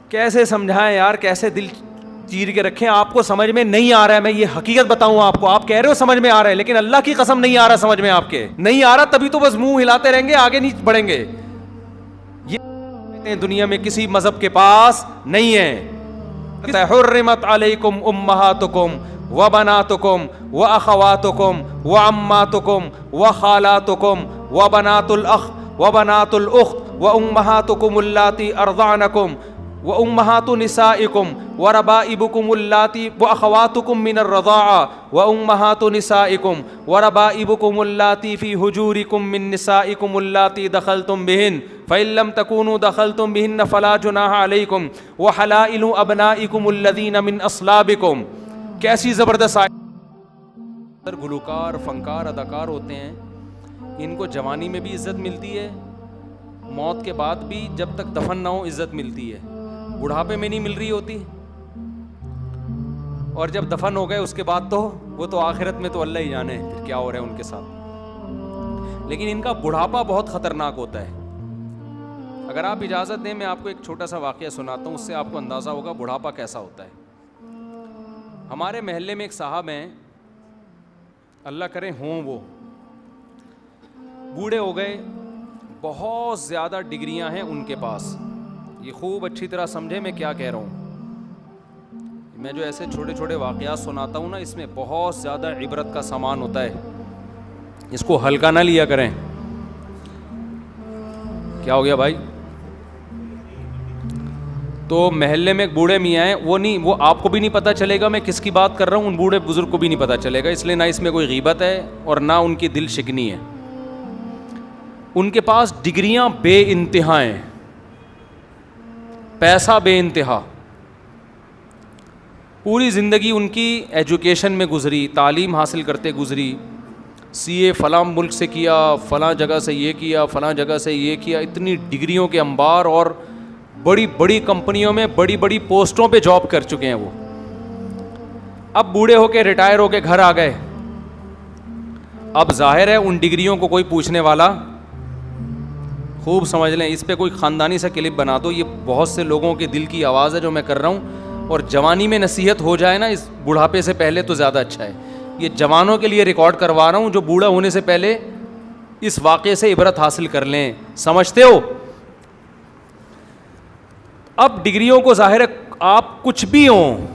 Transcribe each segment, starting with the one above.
کیسے سمجھائیں یار, کیسے دل چیر کے رکھیں؟ آپ کو سمجھ میں نہیں آ رہا ہے, میں یہ حقیقت بتاؤں آپ کو, آپ کہہ رہے ہو سمجھ میں آ رہا ہے, لیکن اللہ کی قسم نہیں آ رہا سمجھ میں, آپ کے نہیں آ رہا, تبھی تو بس منہ ہلاتے رہیں گے, آگے نہیں بڑھیں گے. یہ دنیا میں کسی مذہب کے پاس نہیں ہے. حرمت علیکم امہاتکم وبناتکم واخواتکم وعماتکم وخالاتکم وبنات الاخ وبنات الاخت وامہاتکم اللاتی ارضعنکم وامہات نسائکم وربائبکم اللاتی واخواتکم من الرضاعہ وامہات نسائکم وربائبکم اللاتی فی حجورکم من نسائکم اللاتی دخلتم بہن فإن لم تكونوا دخلتم بهن فلا جناح عليكم وحلائل ابنائكم الذين من اصلابكم. کیسی زبردست آیت. گلوکار, فنکار, اداکار ہوتے ہیں, ان کو جوانی میں بھی عزت ملتی ہے, موت کے بعد بھی جب تک دفن نہ ہو عزت ملتی ہے, بڑھاپے میں نہیں مل رہی ہوتی, اور جب دفن ہو گئے اس کے بعد تو وہ تو آخرت میں تو اللہ ہی جانے پھر کیا ہو رہا ہے ان کے ساتھ. لیکن ان کا بڑھاپا بہت خطرناک ہوتا ہے. اگر آپ اجازت دیں میں آپ کو ایک چھوٹا سا واقعہ سناتا ہوں, اس سے آپ کو اندازہ ہوگا بڑھاپا کیسا ہوتا ہے. ہمارے محلے میں ایک صاحب ہیں, اللہ کرے ہوں, وہ بوڑھے ہو گئے, بہت زیادہ ڈگریاں ہیں ان کے پاس. یہ خوب اچھی طرح سمجھے میں کیا کہہ رہا ہوں. میں جو ایسے چھوٹے چھوٹے واقعات سناتا ہوں نا, اس میں بہت زیادہ عبرت کا سامان ہوتا ہے, اس کو ہلکا نہ لیا کریں. کیا ہو گیا بھائی؟ تو محلے میں ایک بوڑھے میاں ہیں, وہ آپ کو بھی نہیں پتہ چلے گا میں کس کی بات کر رہا ہوں, ان بوڑھے بزرگ کو بھی نہیں پتہ چلے گا, اس لیے نہ اس میں کوئی غیبت ہے اور نہ ان کی دل شکنی ہے. ان کے پاس ڈگریاں بے انتہا ہیں, پیسہ بے انتہا, پوری زندگی ان کی ایجوکیشن میں گزری, تعلیم حاصل کرتے گزری, سی اے فلاں ملک سے کیا, فلاں جگہ سے یہ کیا, فلاں جگہ سے یہ کیا, اتنی ڈگریوں کے انبار, اور بڑی بڑی کمپنیوں میں بڑی بڑی پوسٹوں پہ جاب کر چکے ہیں وہ. اب بوڑھے ہو کے ریٹائر ہو کے گھر آ گئے. اب ظاہر ہے ان ڈگریوں کو کوئی پوچھنے والا, خوب سمجھ لیں, اس پہ کوئی خاندانی سا کلپ بنا دو, یہ بہت سے لوگوں کے دل کی آواز ہے جو میں کر رہا ہوں, اور جوانی میں نصیحت ہو جائے نا اس بڑھاپے سے پہلے تو زیادہ اچھا ہے. یہ جوانوں کے لیے ریکارڈ کروا رہا ہوں جو بوڑھا ہونے سے پہلے اس واقعے سے عبرت حاصل کر لیں. سمجھتے ہو؟ اب ڈگریوں کو ظاہر ہے آپ کچھ بھی ہوں,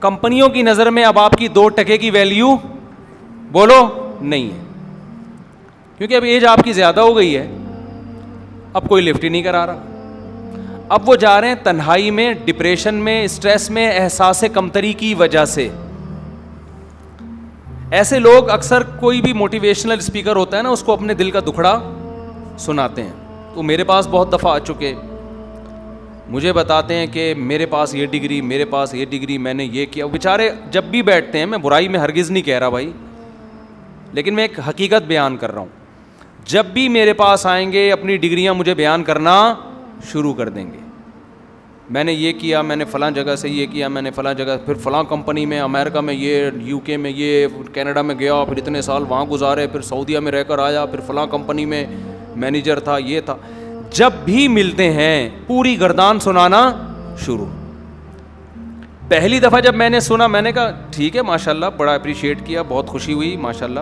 کمپنیوں کی نظر میں اب آپ کی 2 ٹکے کی ویلیو بولو نہیں ہے, کیونکہ اب ایج آپ کی زیادہ ہو گئی ہے, اب کوئی لفٹ ہی نہیں کرا رہا. اب وہ جا رہے ہیں تنہائی میں, ڈپریشن میں, اسٹریس میں, احساس کمتری کی وجہ سے. ایسے لوگ اکثر کوئی بھی موٹیویشنل اسپیکر ہوتا ہے نا, اس کو اپنے دل کا دکھڑا سناتے ہیں. تو میرے پاس بہت دفعہ آ چکے, مجھے بتاتے ہیں کہ میرے پاس یہ ڈگری, میرے پاس یہ ڈگری, میں نے یہ کیا. بیچارے جب بھی بیٹھتے ہیں, میں برائی میں ہرگز نہیں کہہ رہا بھائی, لیکن میں ایک حقیقت بیان کر رہا ہوں, جب بھی میرے پاس آئیں گے اپنی ڈگریاں مجھے بیان کرنا شروع کر دیں گے. میں نے یہ کیا, میں نے فلاں جگہ سے یہ کیا, میں نے فلاں جگہ, پھر فلاں کمپنی میں, امریکہ میں یہ, یو کے میں یہ, کینیڈا میں گیا, پھر اتنے سال وہاں گزارے, پھر سعودیہ میں رہ کر آیا, پھر فلاں کمپنی میں مینیجر تھا, یہ تھا. جب بھی ملتے ہیں پوری گردان سنانا شروع. پہلی دفعہ جب میں نے سنا میں نے کہا ٹھیک ہے ماشاءاللہ, بڑا اپریشیٹ کیا, بہت خوشی ہوئی ماشاءاللہ.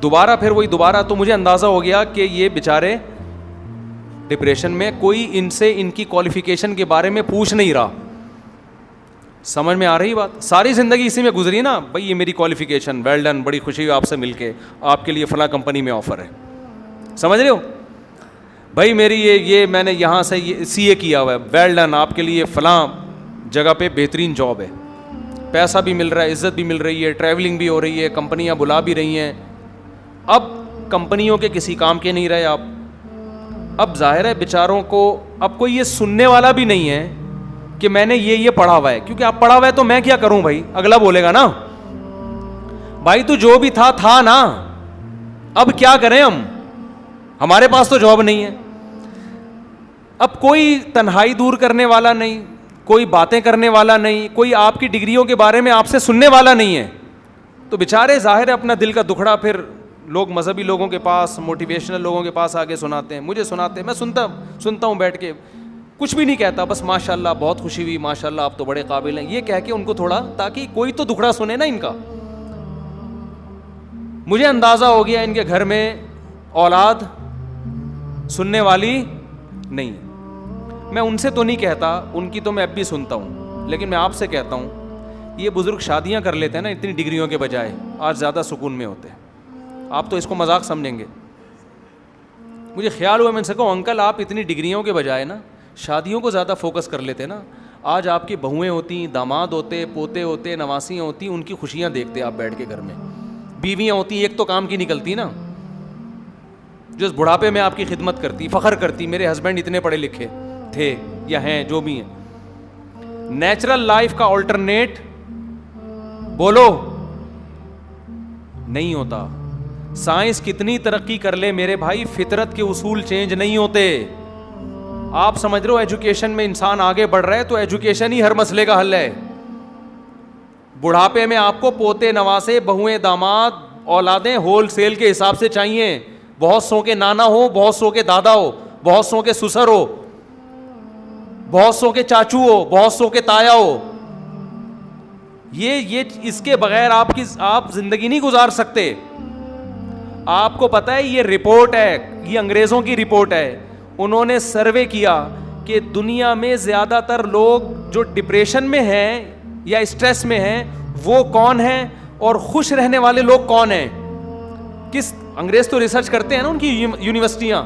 دوبارہ پھر وہی دوبارہ, تو مجھے اندازہ ہو گیا کہ یہ بیچارے ڈپریشن میں, کوئی ان سے ان کی کوالیفیکیشن کے بارے میں پوچھ نہیں رہا. سمجھ میں آ رہی بات؟ ساری زندگی اسی میں گزری نا بھائی, یہ میری کوالیفیکیشن, ویل ڈن, بڑی خوشی ہوئی آپ سے مل کے, آپ کے لیے فلاں کمپنی میں آفر ہے. سمجھ رہے ہو بھائی, میری یہ میں نے یہاں سے سی اے کیا ہوا ہے, ویل ڈن, آپ کے لیے فلاں جگہ پہ بہترین جاب ہے, پیسہ بھی مل رہا ہے, عزت بھی مل رہی ہے, ٹریولنگ بھی ہو رہی ہے, کمپنیاں بلا بھی رہی ہیں. اب کمپنیوں کے کسی کام کے نہیں رہے آپ. اب ظاہر ہے بیچاروں کو اب کوئی یہ سننے والا بھی نہیں ہے کہ میں نے یہ پڑھا ہوا ہے, کیونکہ آپ پڑھا ہوا ہے تو میں کیا کروں بھائی, اگلا بولے گا نا بھائی تو جو بھی تھا نا, اب کیا کریں ہمارے پاس تو جاب نہیں ہے. اب کوئی تنہائی دور کرنے والا نہیں, کوئی باتیں کرنے والا نہیں, کوئی آپ کی ڈگریوں کے بارے میں آپ سے سننے والا نہیں ہے. تو بیچارے ظاہر ہے اپنا دل کا دکھڑا پھر لوگ مذہبی لوگوں کے پاس, موٹیویشنل لوگوں کے پاس آگے سناتے ہیں, مجھے سناتے ہیں, میں سنتا ہوں بیٹھ کے. کچھ بھی نہیں کہتا, بس ماشاء اللہ بہت خوشی ہوئی, ماشاء اللہ آپ تو بڑے قابل ہیں, یہ کہہ کے ان کو تھوڑا, تاکہ کوئی تو دکھڑا سنے نا ان کا. مجھے اندازہ ہو گیا ان کے گھر میں اولاد سننے والی نہیں. میں ان سے تو نہیں کہتا, ان کی تو میں اب بھی سنتا ہوں, لیکن میں آپ سے کہتا ہوں, یہ بزرگ شادیاں کر لیتے ہیں نا اتنی ڈگریوں کے بجائے, آج زیادہ سکون میں ہوتے ہیں. آپ تو اس کو مذاق سمجھیں گے. مجھے خیال ہوا, میں ان سے کہوں انکل آپ اتنی ڈگریوں کے بجائے نا شادیوں کو زیادہ فوکس کر لیتے نا. آج آپ کی بہویں ہوتی, داماد ہوتے, پوتے ہوتے, نواسیاں ہوتی, ان کی خوشیاں دیکھتے آپ بیٹھ کے گھر میں. بیویاں ہوتی, ایک تو کام کی نکلتی نا, جو اس بڑھاپے میں آپ کی خدمت کرتی, فخر کرتی میرے ہسبینڈ اتنے پڑھے لکھے تھے یا ہیں, جو بھی ہیں. نیچرل لائف کا آلٹرنیٹ بولو نہیں ہوتا. سائنس کتنی ترقی کر لے میرے بھائی, فطرت کے اصول چینج نہیں ہوتے. آپ سمجھ رہے ہو ایجوکیشن میں انسان آگے بڑھ رہا ہے تو ایجوکیشن ہی ہر مسئلے کا حل ہے. بڑھاپے میں آپ کو پوتے, نواسے, بہویں, داماد, اولادیں ہول سیل کے حساب سے چاہیے. بہت سو کے نانا ہو, بہت سو کے دادا ہو, بہت سو کے سسر ہو, بہت سو کے چاچو ہو, بہت سو کے تایا ہو. یہ اس کے بغیر آپ زندگی نہیں گزار سکتے. آپ کو پتا ہے یہ رپورٹ ہے, یہ انگریزوں کی رپورٹ ہے. انہوں نے سروے کیا کہ دنیا میں زیادہ تر لوگ جو ڈپریشن میں ہیں یا اسٹریس میں ہیں وہ کون ہیں, اور خوش رہنے والے لوگ کون ہیں. انگریز تو ریسرچ کرتے ہیں نا ان کی یونیورسٹیاں.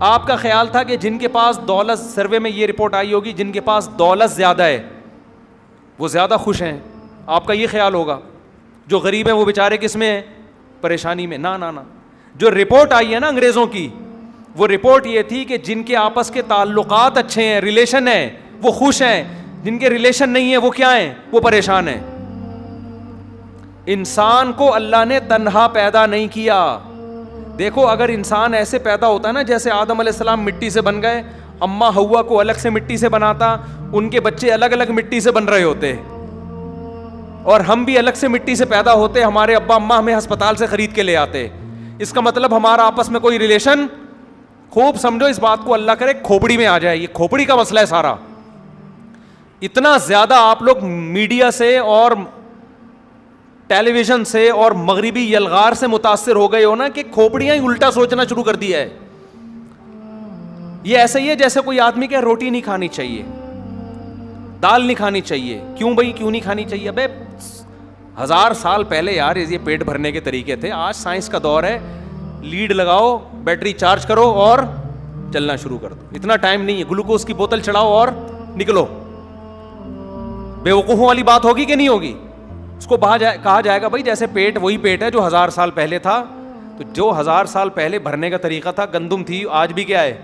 آپ کا خیال تھا کہ جن کے پاس دولت, سروے میں یہ رپورٹ آئی ہوگی, جن کے پاس دولت زیادہ ہے وہ زیادہ خوش ہیں. آپ کا یہ خیال ہوگا. جو غریب ہیں وہ بیچارے کس میں ہیں, پریشانی میں. نا نا نا, جو رپورٹ آئی ہے نا انگریزوں کی, وہ رپورٹ یہ تھی کہ جن کے آپس کے تعلقات اچھے ہیں, ریلیشن ہیں, وہ خوش ہیں. جن کے ریلیشن نہیں ہے وہ کیا ہیں, وہ پریشان ہیں. انسان کو اللہ نے تنہا پیدا نہیں کیا. دیکھو اگر انسان ایسے پیدا ہوتا نا جیسے آدم علیہ السلام مٹی سے بن گئے, اماں ہوا کو الگ سے مٹی سے بناتا, ان کے بچے الگ الگ مٹی سے بن رہے ہوتے, اور ہم بھی الگ سے مٹی سے پیدا ہوتے, ہمارے ابا اماں ہمیں ہسپتال سے خرید کے لے آتے. اس کا مطلب ہمارا آپس میں کوئی ریلیشن, خوب سمجھو اس بات کو, اللہ کرے کھوپڑی میں آ جائے. یہ کھوپڑی کا مسئلہ ہے سارا. اتنا زیادہ آپ لوگ میڈیا سے اور ٹیلی ویژن سے اور مغربی یلغار سے متاثر ہو گئے ہو نا کہ کھوپڑیاں ہی الٹا سوچنا شروع کر دیا ہے. یہ ایسا ہی ہے جیسے کوئی آدمی کہ روٹی نہیں کھانی چاہیے, دال نہیں کھانی چاہیے. کیوں بھائی کیوں نہیں کھانی چاہیے؟ ابے 1000 سال پہلے یار یہ پیٹ بھرنے کے طریقے تھے. آج سائنس کا دور ہے, لیڈ لگاؤ, بیٹری چارج کرو اور چلنا شروع کر دو. اتنا ٹائم نہیں ہے, گلوکوز کی بوتل چڑھاؤ اور نکلو. بے وقوفوں والی بات ہوگی کہ نہیں ہوگی؟ اس کو کہا جائے گا بھائی جیسے پیٹ وہی پیٹ ہے جو 1000 سال پہلے تھا. تو جو 1000 سال پہلے بھرنے کا طریقہ تھا, گندم تھی, آج بھی کیا ہے,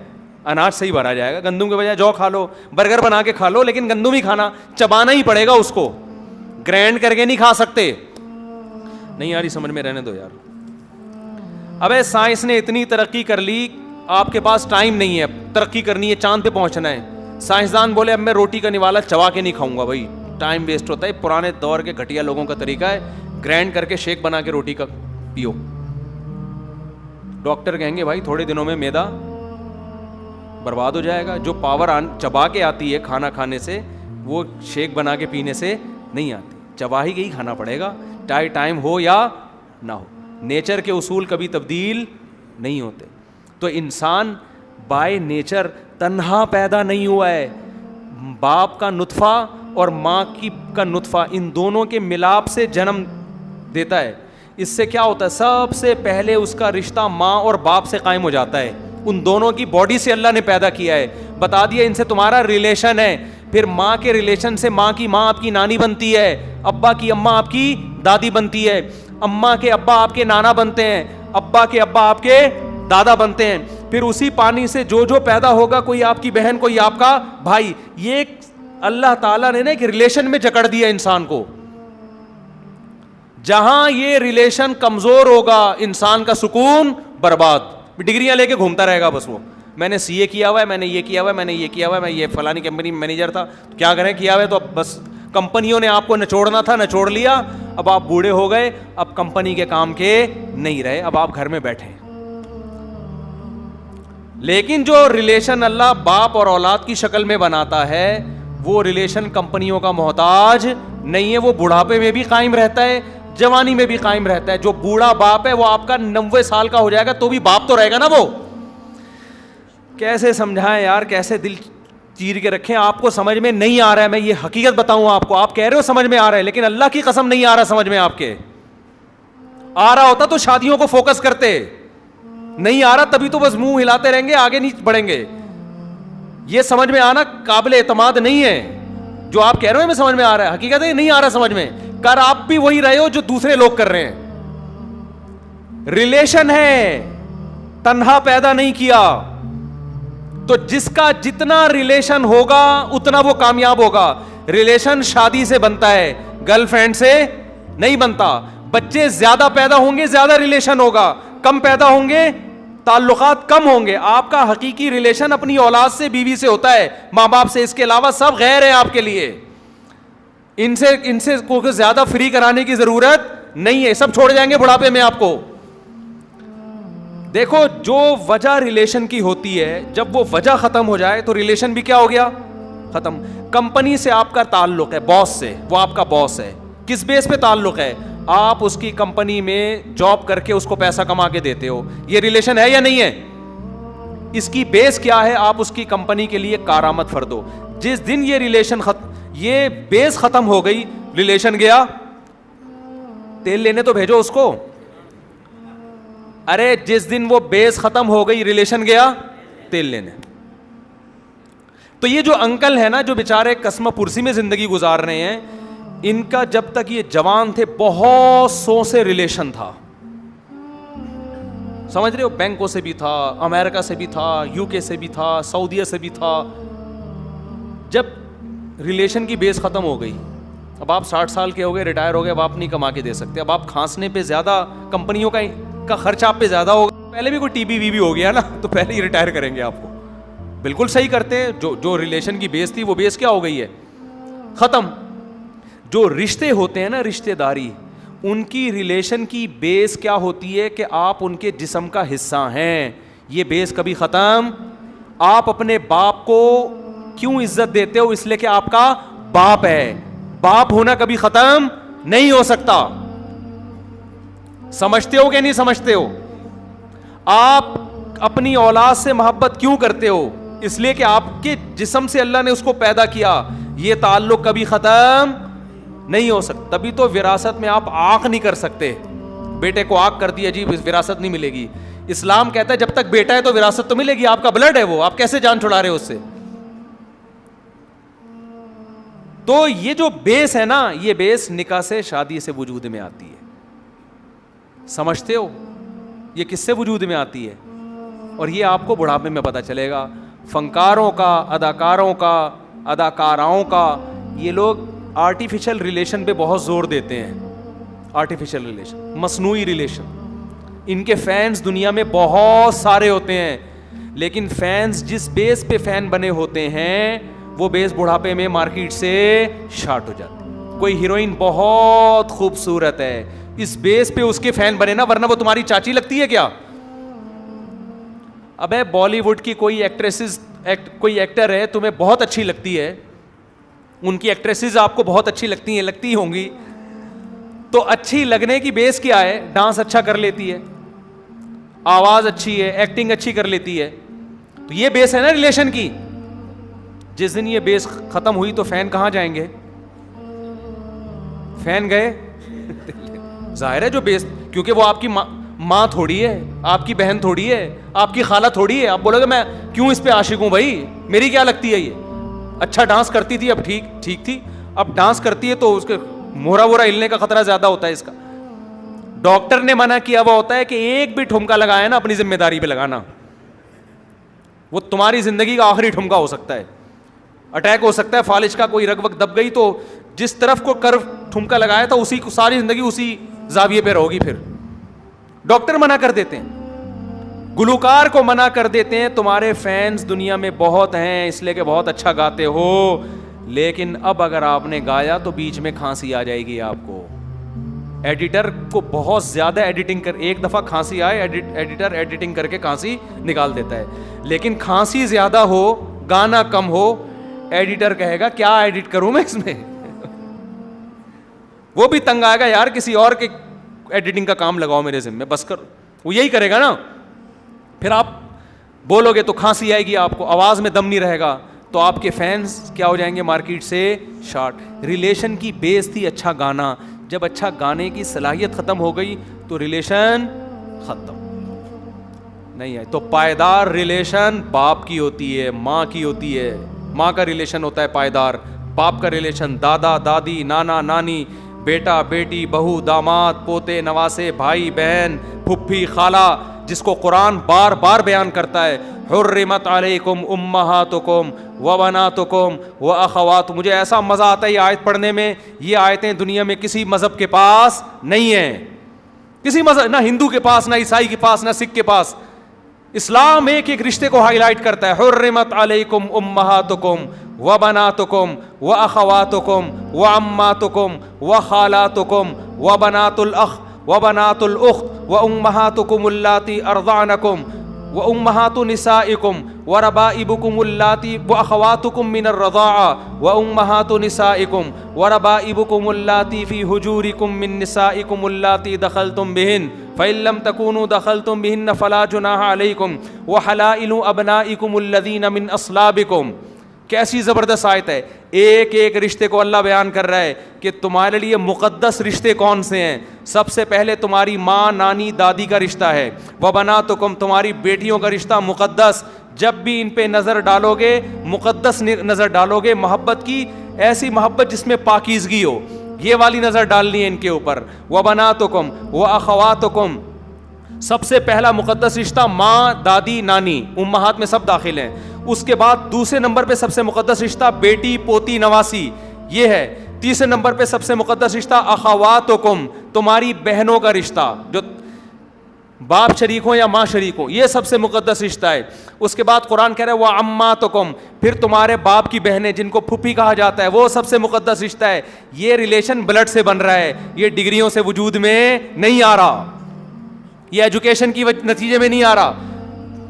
اناج سے ہی بھرا جائے گا. گندم کے بجائے جو کھا لو, برگر بنا کے کھا لو, لیکن گندم ہی کھانا, چبانا ہی پڑے گا اس کو, گرینڈ کر کے نہیں کھا سکتے. نہیں یار سمجھ میں رہنے دو یار. ابے سائنس نے اتنی ترقی کر لی, آپ کے پاس ٹائم نہیں ہے, ترقی کرنی ہے, چاند پہ پہنچنا ہے. سائنسدان بولے اب میں روٹی کا نوالا چبا کے نہیں کھاؤں گا, بھائی ٹائم ویسٹ ہوتا ہے. پرانے دور کے گھٹیا لوگوں کا طریقہ ہے, گرینڈ کر کے شیک بنا کے روٹی کا پیو. ڈاکٹر کہیں گے بھائی تھوڑے دنوں میں میدا برباد ہو جائے گا. جو پاور چبا کے آتی ہے کھانا کھانے سے, وہ شیک بنا کے پینے سے نہیں آتی. چبا ہی کے ہی کھانا پڑے گا, چاہے ٹائم ہو یا نہ ہو. نیچر کے اصول کبھی تبدیل نہیں ہوتے. تو انسان بائی نیچر تنہا پیدا نہیں ہوا ہے. باپ کا نطفہ اور ماں کا نطفہ, ان دونوں کے ملاپ سے جنم دیتا ہے. اس سے کیا ہوتا ہے, سب سے پہلے اس کا رشتہ ماں اور باپ سے قائم ہو جاتا ہے. ان دونوں کی باڈی سے اللہ نے پیدا کیا ہے, بتا دیا ان سے تمہارا ریلیشن ہے. پھر ماں کے ریلیشن سے ماں کی ماں آپ کی نانی بنتی ہے, ابا کی اماں آپ کی دادی بنتی ہے, اماں کے ابا آپ کے نانا بنتے ہیں, ابا کے ابا آپ کے دادا بنتے ہیں. پھر اسی پانی سے جو پیدا ہوگا, کوئی آپ کی بہن, کوئی آپ کا بھائی. یہ اللہ تعالیٰ نے نا ایک ریلیشن میں جکڑ دیا انسان کو. جہاں یہ ریلیشن کمزور ہوگا انسان کا سکون برباد. ڈگریاں لے کے گھومتا رہے گا بس, وہ میں نے سی اے کیا ہوا ہے, میں نے یہ کیا ہوا ہے, میں نے یہ کیا ہوا ہے, میں یہ فلانی کمپنی میں مینیجر تھا, کیا کریں کیا ہوا ہے. تو بس کمپنیوں نے آپ کو نچوڑنا تھا, نچوڑ لیا. اب آپ بوڑھے ہو گئے, اب کمپنی کے کام کے نہیں رہے, اب آپ گھر میں بیٹھے. لیکن جو ریلیشن اللہ باپ اور اولاد کی شکل میں بناتا ہے وہ ریلیشن کمپنیوں کا محتاج نہیں ہے. وہ بڑھاپے میں بھی قائم رہتا ہے, جوانی میں بھی قائم رہتا ہے. جو بوڑھا باپ ہے وہ آپ کا 90 سال کا ہو جائے گا تو بھی باپ تو رہے گا نا. وہ کیسے سمجھائیں یار, کیسے دل چیر کے رکھیں. آپ کو سمجھ میں نہیں آ رہا ہے, میں یہ حقیقت بتاؤں آپ کو. آپ کہہ رہے ہو سمجھ میں آ رہا ہے, لیکن اللہ کی قسم نہیں آ رہا سمجھ میں. آپ کے آ رہا ہوتا تو شادیوں کو فوکس کرتے, نہیں آ رہا تبھی تو بس منہ ہلاتے رہیں گے, آگے نہیں بڑھیں گے. یہ سمجھ میں آنا قابل اعتماد نہیں ہے. جو آپ کہہ رہے ہو میں سمجھ میں آ رہا ہے, حقیقت ہے نہیں آ رہا سمجھ میں. کر آپ بھی وہی رہے ہو جو دوسرے لوگ کر رہے ہیں. ریلیشن ہے, تنہا پیدا نہیں کیا. تو جس کا جتنا ریلیشن ہوگا اتنا وہ کامیاب ہوگا. ریلیشن شادی سے بنتا ہے, گرل فرینڈ سے نہیں بنتا. بچے زیادہ پیدا ہوں گے زیادہ ریلیشن ہوگا, کم پیدا ہوں گے تعلقات کم ہوں گے. آپ کا حقیقی ریلیشن اپنی اولاد سے, بیوی سے ہوتا ہے, ماں باپ سے. اس کے علاوہ سب غیر ہیں آپ کے لیے. ان سے کوئی زیادہ فری کرانے کی ضرورت نہیں ہے. سب چھوڑ جائیں گے بڑھاپے میں آپ کو. دیکھو جو وجہ ریلیشن کی ہوتی ہے, جب وہ وجہ ختم ہو جائے تو ریلیشن بھی کیا ہو گیا, ختم. کمپنی سے آپ کا تعلق ہے, باس سے, وہ آپ کا باس ہے. کس بیس پہ تعلق ہے, آپ اس کی کمپنی میں جاب کر کے اس کو پیسہ کما کے دیتے ہو. یہ ریلیشن ہے یا نہیں ہے؟ اس کی بیس کیا ہے, آپ اس کی کمپنی کے لیے کارآمد فرد ہو. جس دن یہ ریلیشن یہ بیس ختم ہو گئی, ریلیشن گیا. تیل لینے تو بھیجو اس کو. ارے جس دن وہ بیس ختم ہو گئی, ریلیشن گیا تیل لینے. تو یہ جو انکل ہے نا, جو بیچارے قسم پرسی میں زندگی گزار رہے ہیں, ان کا جب تک یہ جوان تھے بہت سو سے ریلیشن تھا. سمجھ رہے ہو, بینکوں سے بھی تھا, امریکہ سے بھی تھا, یو کے سے بھی تھا, سعودیہ سے بھی تھا. جب ریلیشن کی بیس ختم ہو گئی, اب آپ 60 سال کے ہو گئے, ریٹائر ہو گئے, اب آپ نہیں کما کے دے سکتے. اب آپ کھانسنے پہ زیادہ, کمپنیوں کا خرچ آپ پہ زیادہ ہوگا. پہلے بھی کوئی ٹی بی وی بھی ہو گیا نا, تو پہلے ہی ریٹائر کریں گے آپ کو. بالکل صحیح کرتے ہیں. جو ریلیشن کی بیس تھی وہ بیس کیا ہو گئی ہے, ختم. جو رشتے ہوتے ہیں نا, رشتے داری, ان کی ریلیشن کی بیس کیا ہوتی ہے کہ آپ ان کے جسم کا حصہ ہیں. یہ بیس کبھی ختم. آپ اپنے باپ کو کیوں عزت دیتے ہو, اس لیے کہ آپ کا باپ ہے. باپ ہونا کبھی ختم نہیں ہو سکتا. سمجھتے ہو کہ نہیں سمجھتے ہو؟ آپ اپنی اولاد سے محبت کیوں کرتے ہو, اس لیے کہ آپ کے جسم سے اللہ نے اس کو پیدا کیا. یہ تعلق کبھی ختم نہیں ہو سکتا. تبھی تو وراثت میں آپ آنکھ نہیں کر سکتے. بیٹے کو آنکھ کر دیا جی وراثت نہیں ملے گی. اسلام کہتا ہے جب تک بیٹا ہے تو وراثت تو ملے گی, آپ کا بلڈ ہے وہ, آپ کیسے جان چھڑا رہے ہو اس سے. تو یہ جو بیس ہے نا, یہ بیس نکاح سے, شادی سے وجود میں آتی ہے. سمجھتے ہو یہ کس سے وجود میں آتی ہے؟ اور یہ آپ کو بڑھاپے میں پتہ چلے گا. فنکاروں کا, اداکاروں کا, اداکاراؤں کا, یہ لوگ آرٹیفیشل ریلیشن پہ بہت زور دیتے ہیں. آرٹیفیشل ریلیشن, مصنوعی ریلیشن. ان کے فینس دنیا میں بہت سارے ہوتے ہیں, لیکن فینس جس بیس پہ فین بنے ہوتے ہیں وہ بیس بڑھاپے میں مارکیٹ سے شارٹ ہو جاتے. کوئی ہیروئن بہت خوبصورت ہے, اس بیس پہ اس کے فین بنے نا, ورنہ وہ تمہاری چاچی لگتی ہے کیا؟ ابے بالی ووڈ کی کوئی ایکٹریسز, کوئی ایکٹر ہے تمہیں بہت اچھی لگتی ہے, ان کی ایکٹریسز آپ کو بہت اچھی لگتی ہوں گی, تو اچھی لگنے کی بیس کیا ہے؟ ڈانس اچھا کر لیتی ہے, آواز اچھی ہے, ایکٹنگ اچھی کر لیتی ہے. تو یہ بیس ہے نا ریلیشن کی. جس دن یہ بیس ختم ہوئی تو فین کہاں جائیں گے؟ فین گئے ظاہر ہے جو بیس, کیونکہ وہ آپ کی ماں تھوڑی ہے, آپ کی بہن تھوڑی ہے, آپ کی خالہ تھوڑی ہے. آپ بولو گے میں کیوں اس پہ عاشق ہوں بھائی, میری کیا لگتی ہے یہ, اچھا ڈانس کرتی تھی اب ٹھیک تھی, اب ڈانس کرتی ہے تو اس کے مہرا وہرا ہلنے کا خطرہ زیادہ ہوتا ہے. اس کا ڈاکٹر نے منع کیا ہوا ہوتا ہے کہ ایک بھی ٹھمکا لگایا نا اپنی ذمہ داری پہ لگانا, وہ تمہاری زندگی کا آخری ٹھمکا ہو سکتا ہے. اٹیک ہو سکتا ہے, فالج کا کوئی رگ وگ دب گئی تو جس طرف کو کرو ٹھمکا لگایا تھا اسی کو ساری زندگی اسی زاویے پہ رہو گی. پھر ڈاکٹر منع کر دیتے ہیں, گلوکار کو منع کر دیتے ہیں, تمہارے فینس دنیا میں بہت ہیں اس لیے کہ بہت اچھا گاتے ہو, لیکن اب اگر آپ نے گایا تو بیچ میں کھانسی آ جائے گی آپ کو, ایڈیٹر کو بہت زیادہ ایڈیٹنگ کر, ایک دفعہ کھانسی آئے ایڈیٹر ایڈیٹنگ کر کے کھانسی نکال دیتا ہے, لیکن کھانسی زیادہ ہو گانا کم ہو ایڈیٹر کہے گا کیا ایڈٹ کروں میں اس میں. وہ بھی تنگ آئے گا, یار کسی اور کے ایڈیٹنگ کا کام لگاؤ میرے ذمہ, بس کر. وہ یہی کرے گا نا. پھر آپ بولو گے تو کھانسی آئے گی آپ کو, آواز میں دم نہیں رہے گا, تو آپ کے فینس کیا ہو جائیں گے مارکیٹ سے شارٹ. ریلیشن کی بیس تھی اچھا گانا, جب اچھا گانے کی صلاحیت ختم ہو گئی تو ریلیشن ختم نہیں ہے. تو پائیدار ریلیشن باپ کی ہوتی ہے, ماں کی ہوتی ہے. ماں کا ریلیشن ہوتا ہے پائیدار, باپ کا ریلیشن دادا دادی نانا نانی بیٹا بیٹی بہو داماد پوتے نواسے بھائی بہن پھپھی خالہ, جس کو قرآن بار بار بیان کرتا ہے حرمت علیکم امہاتکم وبناتکم واخوات. مجھے ایسا مزہ آتا ہے یہ آیت پڑھنے میں. یہ آیتیں دنیا میں کسی مذہب کے پاس نہیں ہیں, کسی مذہب, نہ ہندو کے پاس, نہ عیسائی کے پاس, نہ سکھ کے پاس. اسلام ایک ایک رشتے کو ہائی لائٹ کرتا ہے. حرمت علیکم امہاتکم وبناتکم واخواتکم وعماتکم وخالاتکم وبنات الاخ وبنات الاخت وامہاتکم اللاتی ارضعنکم وامہات نسائکم وربائبکم اللاتی واخواتکم من الرضاعہ وامہات نسائکم وربائبکم اللاتی فی حجورکم من نسائکم اللاتی دخلتم بہن فإن لم تكونوا دخلتم بهن فلا جناح عليكم وحلائل أبنائكم الذين من أصلابكم. کیسی زبردست آیت ہے. ایک ایک رشتے کو اللہ بیان کر رہا ہے کہ تمہارے لیے مقدس رشتے کون سے ہیں. سب سے پہلے تمہاری ماں نانی دادی کا رشتہ ہے. وبناتکم تمہاری بیٹیوں کا رشتہ مقدس. جب بھی ان پہ نظر ڈالو گے مقدس نظر ڈالو گے, محبت کی ایسی محبت جس میں پاکیزگی ہو, یہ والی نظر ڈالنی ہے ان کے اوپر. وبناتکم واخواتکم سب سے پہلا مقدس رشتہ ماں دادی نانی, امہات میں سب داخل ہیں. اس کے بعد دوسرے نمبر پہ سب سے مقدس رشتہ بیٹی پوتی نواسی یہ ہے. تیسرے نمبر پہ سب سے مقدس رشتہ اخواتکم تمہاری بہنوں کا رشتہ, جو باپ شریک ہو یا ماں شریک ہو, یہ سب سے مقدس رشتہ ہے. اس کے بعد قرآن کہہ رہا ہے وعماتکم پھر تمہارے باپ کی بہنیں جن کو پھپھی کہا جاتا ہے, وہ سب سے مقدس رشتہ ہے. یہ ریلیشن بلڈ سے بن رہا ہے, یہ ڈگریوں سے وجود میں نہیں آ رہا, یہ ایجوکیشن کی نتیجے میں نہیں آ رہا.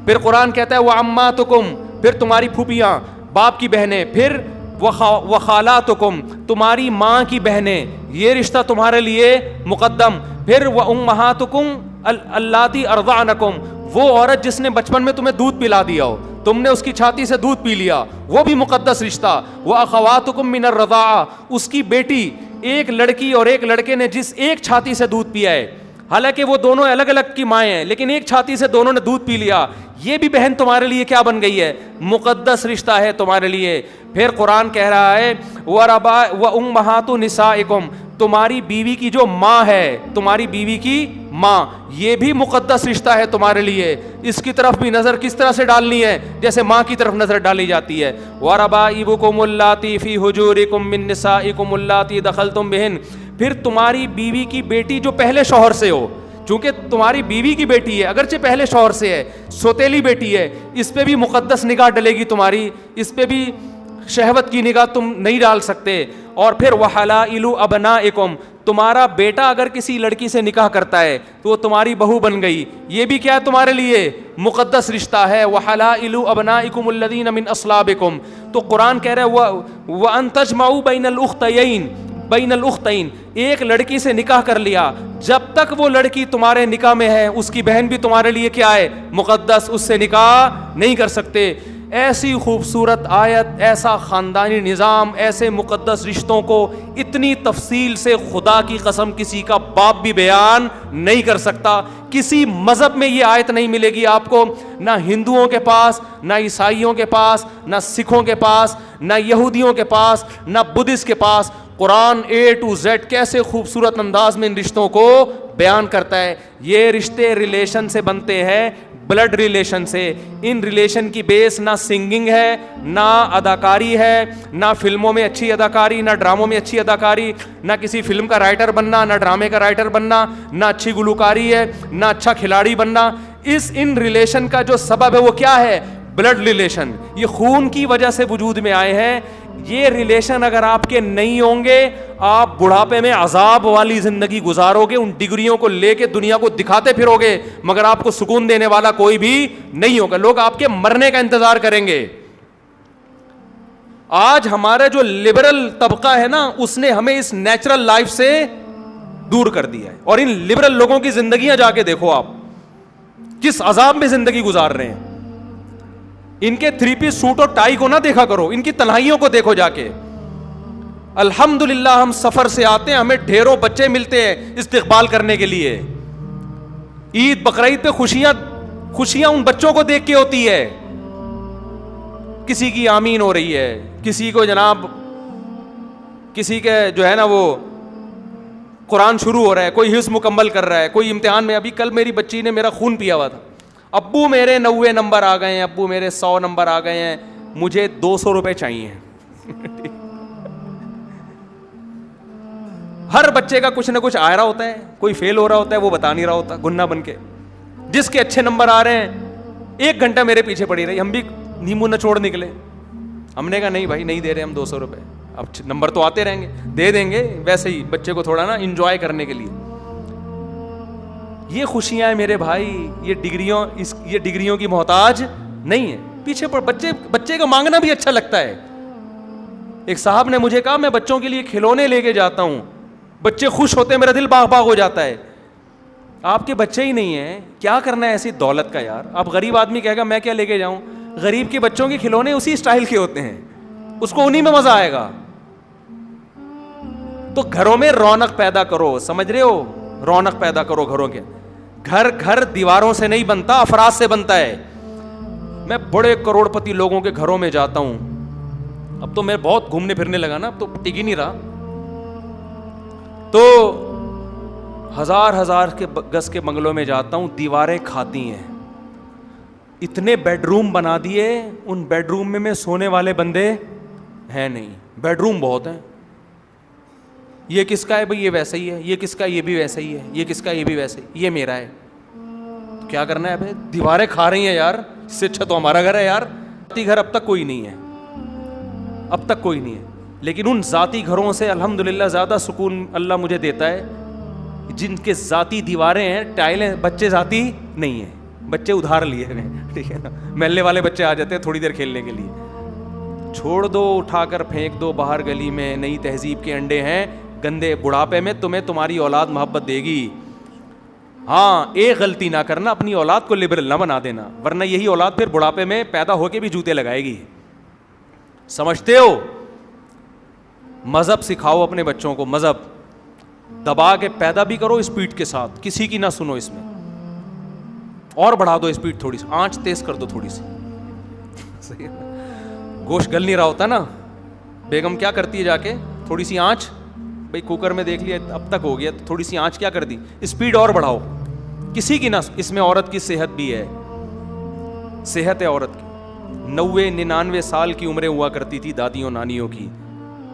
پھر قرآن کہتا ہے وعماتکم پھر تمہاری پھوپھیاں باپ کی بہنیں, پھر وخالاتکم تمہاری ماں کی بہنیں, یہ رشتہ تمہارے لیے مقدم. پھر وامہاتکم اللاتی ارضعنکم وہ عورت جس نے بچپن میں تمہیں دودھ پلا دیا ہو, تم نے اس کی چھاتی سے دودھ پی لیا, وہ بھی مقدس رشتہ. واخواتکم من الرضاعہ اس کی بیٹی, ایک لڑکی اور ایک لڑکے نے جس ایک چھاتی سے دودھ پیا ہے, حالانکہ وہ دونوں الگ الگ کی مائیں ہیں لیکن ایک چھاتی سے دونوں نے دودھ پی لیا, یہ بھی بہن تمہارے لیے کیا بن گئی ہے, مقدس رشتہ ہے تمہارے لیے. پھر قرآن کہہ رہا ہے وامہات نسائکم تمہاری بیوی کی جو ماں ہے, تمہاری بیوی کی ماں, یہ بھی مقدس رشتہ ہے تمہارے لیے. اس کی طرف بھی نظر کس طرح سے ڈالنی ہے, جیسے ماں کی طرف نظر ڈالی جاتی ہے. وَرَبَائِبُكُمُ اللَّاتِي فِي حُجُورِكُم مِّن نِّسَائِكُمُ اللَّاتِي دَخَلْتُم بِهِنَّ پھر تمہاری بیوی کی بیٹی جو پہلے شوہر سے ہو, چونکہ تمہاری بیوی کی بیٹی ہے اگرچہ پہلے شوہر سے ہے, سوتیلی بیٹی ہے, اس پہ بھی مقدس نگاہ ڈلے گی تمہاری, اس پہ بھی شہوت کی نگاہ تم نہیں ڈال سکتے. اور پھر وحلائل ابنائکم تمہارا بیٹا اگر کسی لڑکی سے نکاح کرتا ہے تو وہ تمہاری بہو بن گئی, یہ بھی کیا ہے تمہارے لیے مقدس رشتہ ہے. وحلائل ابنائکم الذین من اصلابکم تو قرآن کہہ رہا ہے وان تجمعوا بین الاختین ایک لڑکی سے نکاح کر لیا, جب تک وہ لڑکی تمہارے نکاح میں ہے اس کی بہن بھی تمہارے لیے کیا ہے مقدس, اس سے نکاح نہیں کر سکتے. ایسی خوبصورت آیت, ایسا خاندانی نظام, ایسے مقدس رشتوں کو اتنی تفصیل سے خدا کی قسم کسی کا باپ بھی بیان نہیں کر سکتا. کسی مذہب میں یہ آیت نہیں ملے گی آپ کو, نہ ہندوؤں کے پاس, نہ عیسائیوں کے پاس, نہ سکھوں کے پاس, نہ یہودیوں کے پاس, نہ بدھسٹ کے پاس. قرآن A to Z کیسے خوبصورت انداز میں ان رشتوں کو بیان کرتا ہے. یہ رشتے ریلیشن سے بنتے ہیں, بلڈ ریلیشن سے. ان ریلیشن کی بیس نہ سنگنگ ہے, نہ اداکاری ہے, نہ فلموں میں اچھی اداکاری, نہ ڈراموں میں اچھی اداکاری, نہ کسی فلم کا رائٹر بننا, نہ ڈرامے کا رائٹر بننا, نہ اچھی گلوکاری ہے, نہ اچھا کھلاڑی بننا. ان ریلیشن کا جو سبب ہے وہ کیا ہے, بلڈ ریلیشن. یہ خون کی وجہ سے وجود میں آئے ہیں. یہ ریلیشن اگر آپ کے نہیں ہوں گے, آپ بڑھاپے میں عذاب والی زندگی گزارو گے, ان ڈگریوں کو لے کے دنیا کو دکھاتے پھرو گے, مگر آپ کو سکون دینے والا کوئی بھی نہیں ہوگا. لوگ آپ کے مرنے کا انتظار کریں گے. آج ہمارا جو لبرل طبقہ ہے نا, اس نے ہمیں اس نیچرل لائف سے دور کر دیا ہے. اور ان لبرل لوگوں کی زندگیاں جا کے دیکھو آپ کس عذاب میں زندگی گزار رہے ہیں. ان کے 3 پیس سوٹ اور ٹائی کو نہ دیکھا کرو, ان کی تنہائیوں کو دیکھو جا کے. الحمدللہ ہم سفر سے آتے ہیں, ہمیں ڈھیروں بچے ملتے ہیں استقبال کرنے کے لیے. عید بقرعید پہ خوشیاں ان بچوں کو دیکھ کے ہوتی ہے. کسی کی آمین ہو رہی ہے, کسی کو جناب کسی کے جو ہے نا وہ قرآن شروع ہو رہا ہے, کوئی حفظ مکمل کر رہا ہے, کوئی امتحان میں. ابھی کل میری بچی نے میرا خون پیا ہوا تھا, ابو میرے 90 نمبر آ گئے ہیں, ابو میرے 100 نمبر آ گئے ہیں, مجھے 200 روپے چاہیے. ہر بچے کا کچھ نہ کچھ آ رہا ہوتا ہے, کوئی فیل ہو رہا ہوتا ہے, وہ بتا نہیں رہا ہوتا گنہ بن کے. جس کے اچھے نمبر آ رہے ہیں 1 گھنٹہ میرے پیچھے پڑی رہی, ہم بھی نیمو نہ چھوڑ نکلے. ہم نے کہا نہیں بھائی نہیں دے رہے ہم 200 روپے, اب نمبر تو آتے رہیں گے, دے دیں گے ویسے ہی بچے کو تھوڑا نا انجوائے کرنے کے لیے. یہ خوشیاں ہیں میرے بھائی, یہ ڈگریوں کی محتاج نہیں ہے. پیچھے پر بچے کا مانگنا بھی اچھا لگتا ہے. ایک صاحب نے مجھے کہا میں بچوں کے لیے کھلونے لے کے جاتا ہوں, بچے خوش ہوتے ہیں, میرا دل باغ باغ ہو جاتا ہے. آپ کے بچے ہی نہیں ہیں, کیا کرنا ہے ایسی دولت کا یار. اب غریب آدمی کہے گا میں کیا لے کے جاؤں, غریب کے بچوں کے کھلونے اسی اسٹائل کے ہوتے ہیں, اس کو انہی میں مزہ آئے گا. تو گھروں میں رونق پیدا کرو, سمجھ رہے ہو, رونق پیدا کرو گھروں کے. گھر دیواروں سے نہیں بنتا, افراد سے بنتا ہے. میں بڑے کروڑ پتی لوگوں کے گھروں میں جاتا ہوں, اب تو میں بہت گھومنے پھرنے لگا نا, اب تو ٹک ہی نہیں رہا. تو 1000 کے گز کے بنگلوں میں جاتا ہوں, دیواریں کھاتی ہیں. اتنے بیڈ روم بنا دیے, ان بیڈ روم میں سونے والے بندے ہیں نہیں, بیڈ روم بہت ہیں. یہ کس کا ہے بھائی, یہ ویسا ہی ہے, یہ کس کا, یہ بھی ویسا ہی ہے, یہ کس کا, یہ بھی ویسا ہی, یہ میرا ہے. کیا کرنا ہے بھائی, دیواریں کھا رہی ہیں یار, اس سے اچھا تو ہمارا گھر ہے یار. ذاتی گھر اب تک کوئی نہیں ہے, اب تک کوئی نہیں ہے. لیکن ان ذاتی گھروں سے الحمدللہ زیادہ سکون اللہ مجھے دیتا ہے جن کے ذاتی دیواریں ہیں, ٹائلیں. بچے ذاتی نہیں ہیں, بچے ادھار لیے ہیں, ٹھیک ہے نا. محلے والے بچے آ جاتے ہیں تھوڑی دیر کھیلنے کے لیے, چھوڑ دو, اٹھا کر پھینک دو باہر گلی میں. نئی تہذیب کے انڈے ہیں گندے. بڑھاپے میں تمہیں تمہاری اولاد محبت دے گی. ہاں ایک غلطی نہ کرنا, اپنی اولاد کو لبرل نہ بنا دینا, ورنہ یہی اولاد پھر بڑھاپے میں پیدا ہو کے بھی جوتے لگائے گی. سمجھتے ہو, مذہب سکھاؤ اپنے بچوں کو, مذہب دبا کے پیدا بھی کرو اسپیڈ کے ساتھ, کسی کی نہ سنو اس میں, اور بڑھا دو اسپیڈ تھوڑی سی, آنچ تیز کر دو تھوڑی سی. صحیح ہے, گوشت گل نہیں رہا ہوتا نا, بیگم کیا کرتی ہے جا کے, تھوڑی سی آنچ, بھائی کوکر میں دیکھ لیا اب تک ہو گیا, تو تھوڑی سی آنچ کیا کر دی, اسپیڈ اور بڑھاؤ, کسی کی نہ. اس میں عورت کی صحت بھی ہے, صحت ہے عورت کی. 90-99 سال کی عمریں ہوا کرتی تھی دادیوں نانیوں کی,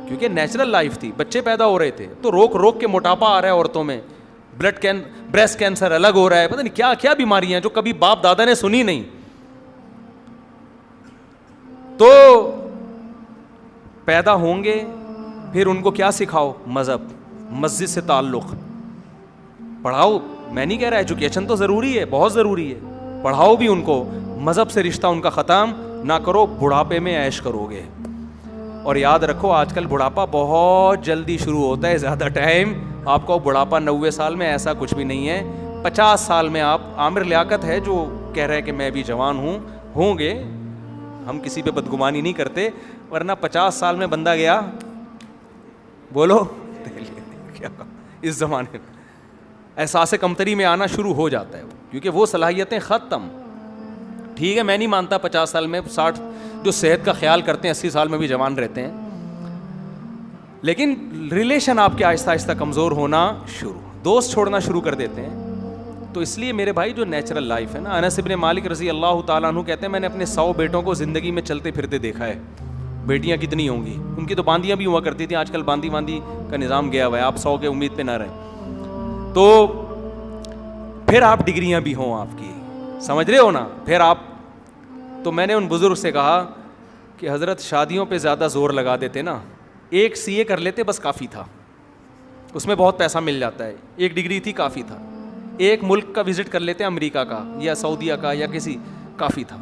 کیونکہ نیچرل لائف تھی, بچے پیدا ہو رہے تھے. تو روک کے موٹاپا آ رہا ہے عورتوں میں, بریسٹ کینسر الگ ہو رہا ہے, پتہ نہیں کیا کیا بیماریاں جو کبھی باپ دادا نے سنی نہیں. تو پیدا ہوں گے, پھر ان کو کیا سکھاؤ, مذہب, مسجد سے تعلق پڑھاؤ. میں نہیں کہہ رہا ایجوکیشن تو ضروری ہے, بہت ضروری ہے, پڑھاؤ بھی ان کو. مذہب سے رشتہ ان کا ختم نہ کرو, بڑھاپے میں عیش کرو گے. اور یاد رکھو آج کل بڑھاپا بہت جلدی شروع ہوتا ہے, زیادہ ٹائم آپ کو بڑھاپا 90 سال میں ایسا کچھ بھی نہیں ہے. 50 سال میں آپ, عامر لیاقت ہے جو کہہ رہے کہ میں بھی جوان ہوں گے, ہم کسی پہ بدگمانی نہیں کرتے, ورنہ 50 سال میں بندہ گیا, بولو کیا اس زمانے میں احساس کمتری میں آنا شروع ہو جاتا ہے, کیونکہ وہ صلاحیتیں ختم. ٹھیک ہے, میں نہیں مانتا 50 سال میں 60 جو صحت کا خیال کرتے ہیں 80 سال میں بھی جوان رہتے ہیں, لیکن ریلیشن آپ کے آہستہ آہستہ کمزور ہونا شروع, دوست چھوڑنا شروع کر دیتے ہیں. تو اس لیے میرے بھائی جو نیچرل لائف ہے نا, انس ابن مالک رضی اللہ تعالیٰ عنہ کہتے ہیں میں نے اپنے 100 بیٹوں کو زندگی میں چلتے پھرتے دیکھا ہے. بیٹیاں کتنی ہوں گی, ان کی تو باندیاں بھی ہوا کرتی تھیں, آج کل باندی کا نظام گیا ہوا ہے, آپ 100 کے امید پہ نہ رہیں. تو پھر آپ ڈگریاں بھی ہوں آپ کی, سمجھ رہے ہو نا, پھر آپ. تو میں نے ان بزرگ سے کہا کہ حضرت شادیوں پہ زیادہ زور لگا دیتے نا, ایک CA کر لیتے بس کافی تھا, اس میں بہت پیسہ مل جاتا ہے, ایک ڈگری تھی کافی تھا, ایک ملک کا وزٹ کر لیتے امریکہ کا یا سعودیہ کا یا کسی, کافی تھا.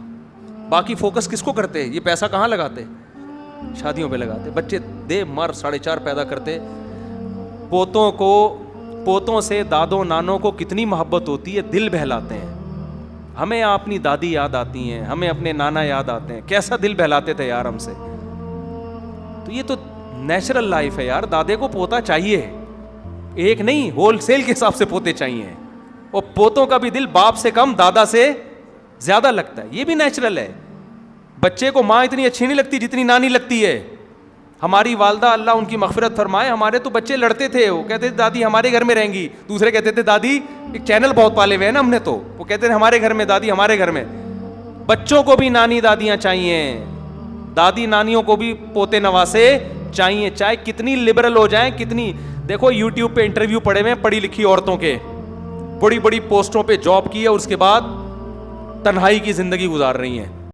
باقی فوکس کس کو کرتے, یہ پیسہ کہاں لگاتے, شادیوں پہ لگاتے. بچے دے مر 4.5 پیدا کرتے. پوتوں سے دادوں نانوں کو کتنی محبت ہوتی ہے, دل بہلاتے ہیں. ہمیں اپنی دادی یاد آتی ہیں, ہمیں اپنے نانا یاد آتے ہیں, کیسا دل بہلاتے تھے یار ہم سے. تو یہ تو نیچرل لائف ہے یار, دادے کو پوتا چاہیے, ایک نہیں ہول سیل کے حساب سے پوتے چاہیے. اور پوتوں کا بھی دل باپ سے کم دادا سے زیادہ لگتا ہے, یہ بھی نیچرل ہے. بچے کو ماں اتنی اچھی نہیں لگتی جتنی نانی لگتی ہے. ہماری والدہ اللہ ان کی مغفرت فرمائے, ہمارے تو بچے لڑتے تھے, وہ کہتے تھے دادی ہمارے گھر میں رہیں گی, دوسرے کہتے تھے دادی, ایک چینل بہت پالے ہوئے ہیں نا ہم نے, تو وہ کہتے تھے ہمارے گھر میں دادی, ہمارے گھر میں. بچوں کو بھی نانی دادیاں چاہیے, دادی نانیوں کو بھی پوتے نواسے چاہیے, چاہے کتنی لبرل ہو جائیں کتنی. دیکھو یوٹیوب پہ انٹرویو پڑے ہوئے پڑھی لکھی عورتوں کے, بڑی بڑی پوسٹوں پہ جاب کی ہے اور اس کے بعد تنہائی کی زندگی گزار رہی ہیں.